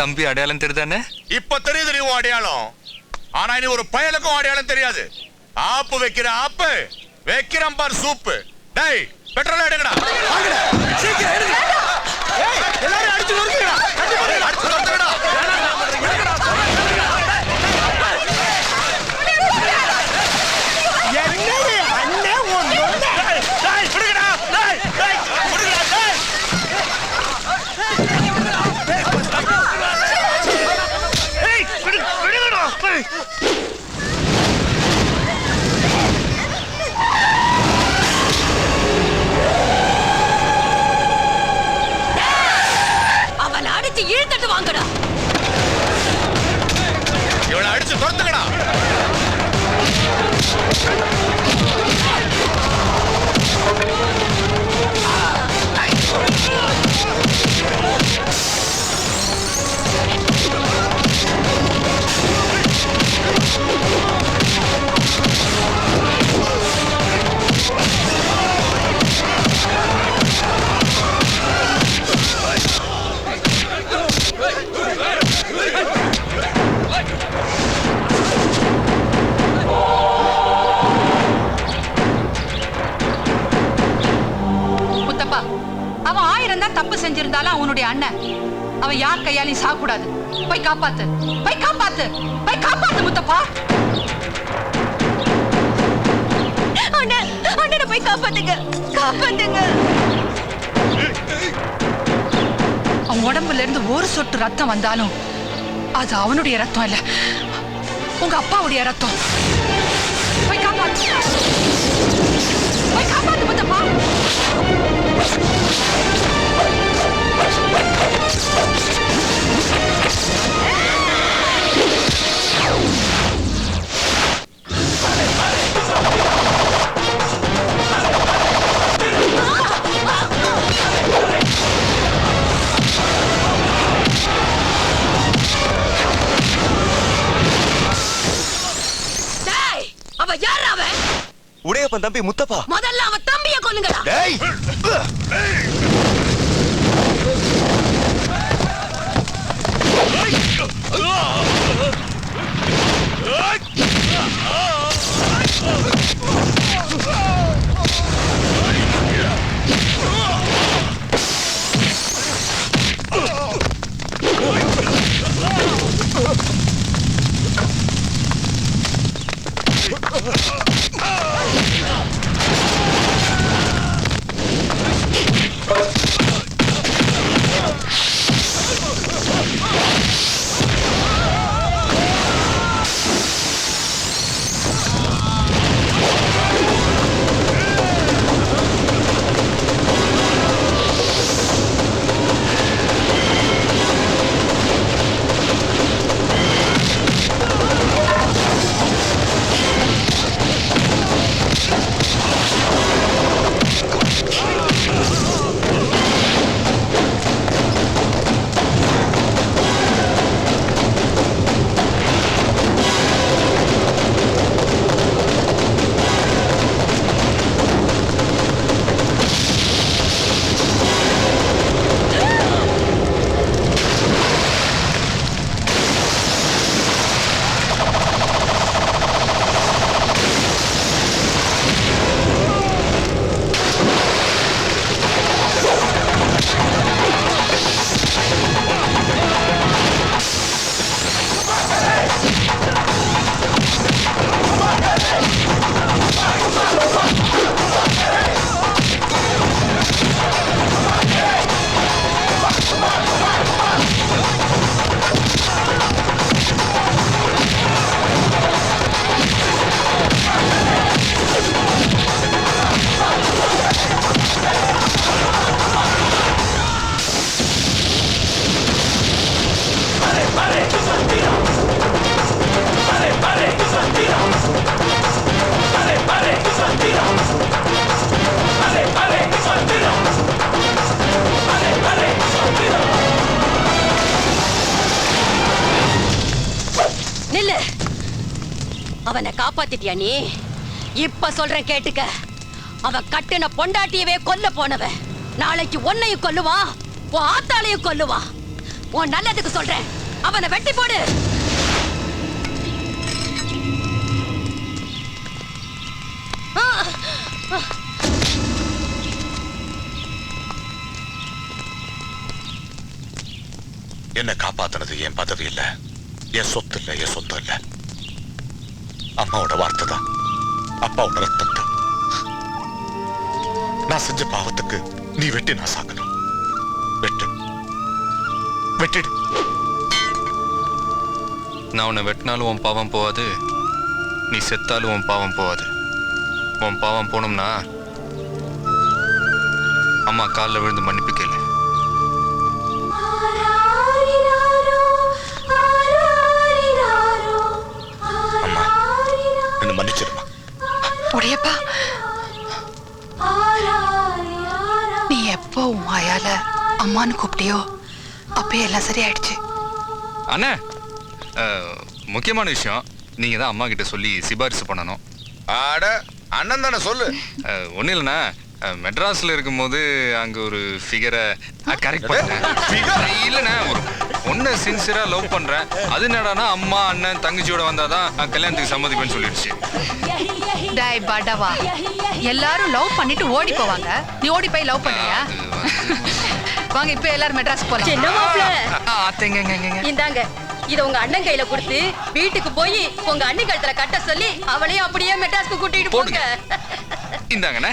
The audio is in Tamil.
தம்பி அடையாளம் தெரியுதானே? இப்ப தெரியுது நீ அடையாளம். ஆனா இனி ஒரு பயலுக்கும் அடையாளம் தெரியாது. ஆப்பு வைக்கிற ஆப்பு, வைக்கிறேன் பார் சூப்பு. டேய் பெட்ரோல் எடுங்கடா. சீக்கிரம் எடுங்க. ஏய் எல்லாரும் அடிச்சு நொறுக்குங்கடா. அடிச்சு நொறுக்குங்கடா. என்னடி அண்ணே ஒண்ணு. டேய் விடுங்கடா. டேய் டேய் விடுங்கடா டேய். ஏய் விடுங்கடா. அவன் அடிச்சு இழுத்துட்டு வாங்கடா. இவளை அடிச்சு துரத்துங்கடா. முத்தப்பா, அவன் 1000 தான் தப்பு செஞ்சிருந்தாலும் அவனுடைய அண்ணன். அவன் யார் கையாலையும் சாகக்கூடாது. போய் காப்பாத்து, போய் காப்பாத்து, போய் காப்பாத்து முத்தப்பா. அண்ணனை போய் காப்பாத்துங்க, காப்பாத்துங்க. அவன் உடம்புல இருந்து ஒரு சொட்டு ரத்தம் வந்தாலும் அது அவனுடைய ரத்தம் இல்ல, உங்க அப்பாவுடைய ரத்தம். போய் காப்பாத்து, போய் காப்பாத்து முத்தப்பா. அவ யார்? அவன் உடையப்பன் தம்பி முத்தப்பா. முதல்ல அவன் தம்பியை கொல்லுங்கடா. டேய் அவனை காப்பாத்திட்டியா நீ? இப்ப சொல்றேன் கேட்டுக்க. அவன் கட்டின பொண்டாட்டியவே கொல்ல போனவன் நாளைக்கு உன்னையும் கொல்லுவான், உன் ஆத்தாளையும் கொல்லுவான். உன் நல்லதுக்கு சொல்றேன். அவனை வெட்டி போடு. என்ன காப்பாத்துனது என் பதவி இல்ல, என் சொத்து இல்ல, என் சொந்தம் இல்ல. அம்மாவோட வார்த்தை தான், அப்பாவோட ரத்தம் தான். நான் செஞ்ச பாவத்துக்கு நீ வெட்டி நான் சாக்கணும். வெட்டு, வெட்டிடு. நான் உன்னை வெட்டினாலும் உன் பாவம் போகாது, நீ செத்தாலும் உன் பாவம் போகாது. உன் பாவம் போகணும்னா அம்மா காலில் விழுந்து மன்னிப்பு கேளு. அம்மா என்ன மன்னிச்சிருமா. உடையப்பா, நீ எப்போ உன் வாயால அம்மான்னு கூப்பிட்டியோ அப்பயே எல்லாம் சரியாயிடுச்சு. அண்ணா, முக்கியமான விஷயம், நீங்க தான் அம்மா கிட்ட சொல்லி சிபாரிசு பண்ணணும். ஆட அண்ணன் தானே, சொல்லு. ஒன்றும் இல்லைண்ணா, மெட்ராஸ்ல இருக்கும்போது அங்க ஒரு ஃபிகரை கரெக்ட் பண்ணேன். இல்லைண்ணா, ஒரு பொண்ணை சின்சியரா லவ் பண்றேன். அது என்னடானா அம்மா அண்ணன் தங்கச்சியோட வந்தாதான் கல்யாணத்துக்கு சம்மதிப்பேன்னு சொல்லிடுச்சு. டேய் படவா, எல்லாரும் லவ் பண்ணிட்டு ஓடி போவாங்க, நீ ஓடி போய் லவ் பண்ணியா? வாங்க இப்ப எல்லாரும் மெட்ராஸ் போலாம். சின்ன மாப்பிள, இந்தாங்க இத உங்க அண்ணன் கையில கொடுத்து வீட்டுக்கு போய் உங்க அண்ணன் கழுத்துல கட்ட சொல்லி அவளையும் அப்படியே மெட்ராஸ்க்கு கூட்டிட்டு போங்க. இந்தாங்கண்ணே.